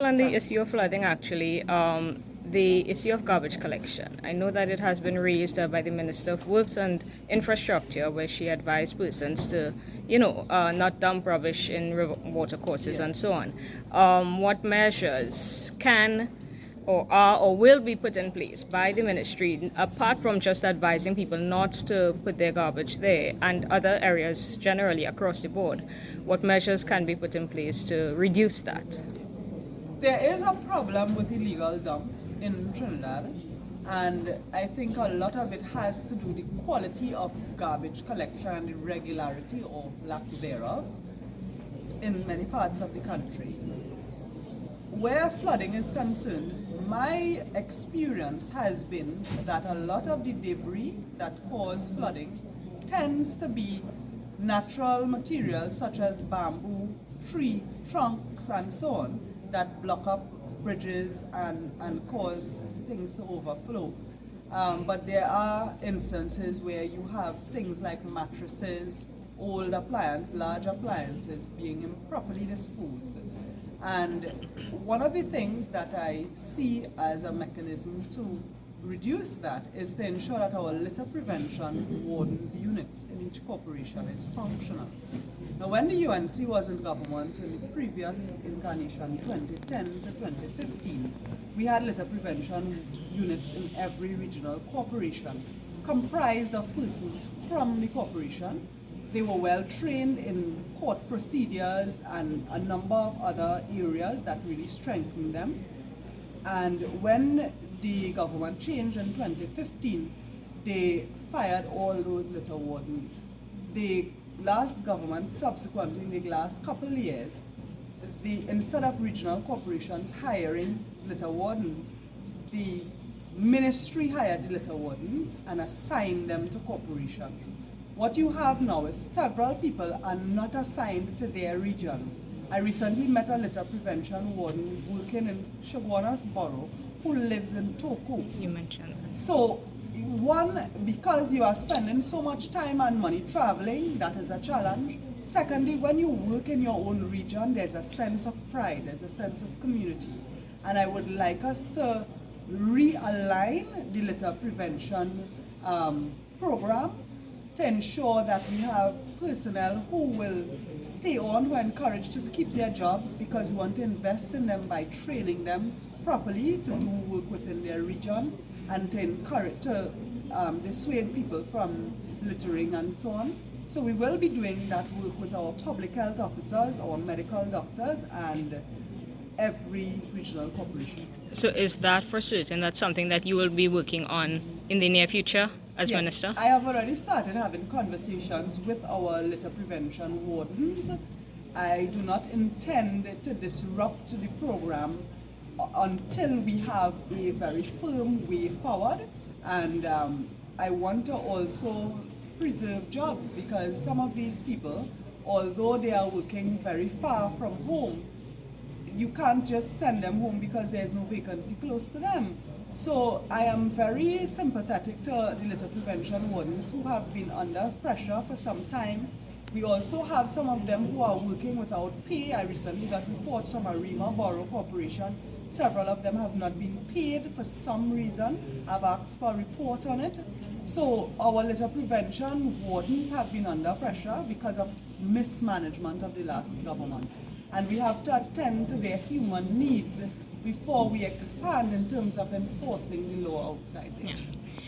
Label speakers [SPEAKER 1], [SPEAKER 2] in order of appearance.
[SPEAKER 1] On the issue of flooding, actually, the issue of garbage collection. I know that it has been raised by the Minister of Works and Infrastructure, where she advised persons to, not dump rubbish in river water courses and so on. What measures can or are or will be put in place by the ministry, apart from just advising people not to put their garbage there and other areas generally across the board? What measures can be put in place to reduce that?
[SPEAKER 2] There is a problem with illegal dumps in Trinidad, and I think a lot of it has to do with the quality of garbage collection and the regularity or lack thereof in many parts of the country. Where flooding is concerned, my experience has been that a lot of the debris that cause flooding tends to be natural materials such as bamboo, tree trunks, and so on, that block up bridges and cause things to overflow. But there are instances where you have things like mattresses, old appliances, large appliances being improperly disposed. And one of the things that I see as a mechanism to reduce that is to ensure that our litter prevention wardens units in each corporation is functional. Now, when the UNC was in government in the previous incarnation, 2010 to 2015, we had litter prevention units in every regional corporation, comprised of persons from the corporation. They were well trained in court procedures and a number of other areas that really strengthened them. And when the government changed in 2015, they fired all those litter wardens. The last government, subsequently in the last couple of years, instead of regional corporations hiring litter wardens, the ministry hired the litter wardens and assigned them to corporations. What you have now is several people are not assigned to their region. I recently met a litter prevention warden working in Shoguanas Borough who lives in Toku.
[SPEAKER 1] You mentioned that.
[SPEAKER 2] So, one, because you are spending so much time and money traveling, that is a challenge. Secondly, when you work in your own region, there's a sense of pride, there's a sense of community. And I would like us to realign the litter prevention program to ensure that we have personnel who will stay on, who are encouraged to keep their jobs, because we want to invest in them by training them properly to do work within their region and to encourage, to dissuade people from littering and so on. So we will be doing that work with our public health officers, our medical doctors, and every regional corporation.
[SPEAKER 1] So is that for certain? That's something that you will be working on in the near future as
[SPEAKER 2] Yes,
[SPEAKER 1] Minister?
[SPEAKER 2] I have already started having conversations with our litter prevention wardens. I do not intend to disrupt the program until we have a very firm way forward, and I want to also preserve jobs, because some of these people, although they are working very far from home, you can't just send them home because there's no vacancy close to them. So I am very sympathetic to the litter prevention wardens who have been under pressure for some time. We also have some of them who are working without pay. I recently got reports from Arima Borough Corporation. Several of them have not been paid for some reason. I've asked for a report on it. So our litter prevention wardens have been under pressure because of mismanagement of the last government. And we have to attend to their human needs before we expand in terms of enforcing the law outside there.
[SPEAKER 1] Yeah.